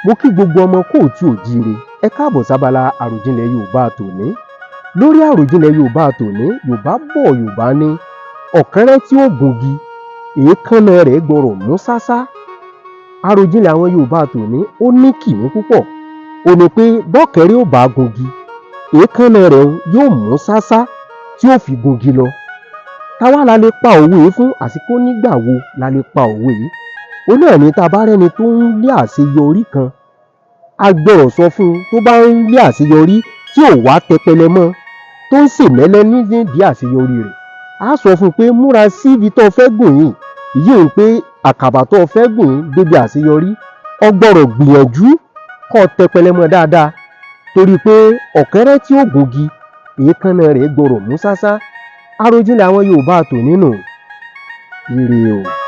Mo kí gbogbo ọmọ kóòtù òjíire, ẹ káàbọ̀ sábàlá àròjinlẹ̀ Yorùbá tòní. Lórí àròjinlẹ̀ Yorùbá tòní, Yorùbá bọ̀ Yorùbá ní ọ̀kẹ́rẹ́ tí ó gungi, èékánná rẹ̀ gbọ́rọ̀ mú ṣáṣá. Àròjinlẹ̀ àwọn Yorùbá tòní ó ní kìmí púpọ̀. Ó ní pé bọ́kẹ́rẹ́ ò bá gungi, èékánná rẹ̀ yóò mú ṣáṣá tí ó fi gungi lọ. Táwa la lè pa òwe yìí fún, àsìkò nígbà wo la lè pa òwe yìí? Ó náà ní tá bá rẹ́ni tó ń lé àṣeyọrí kan, a gbọ́dọ̀ sọ fún un tó bá ń lé àṣeyọrí tí ò wá tẹpẹlẹ mọ́, tó ń ṣèmẹ́lẹ́ nídìí àṣeyọrí rẹ̀. A sọ fún un pé múra sí ibi tó fẹ́ gùn yìí, yìí ń pé àkàbà tó fẹ́ gùn débi àṣeyọrí, o gbọ́dọ̀ gbìyànjú kó tẹpẹlẹ mọ́ dáadáa, torí pé ọ̀kẹ́rẹ́ tí ó gungi, èékánná rẹ̀ gbọ́dọ̀ mú ṣáṣá. Àròjinlẹ̀ àwọn Yorùbá tòní nù. Ire o.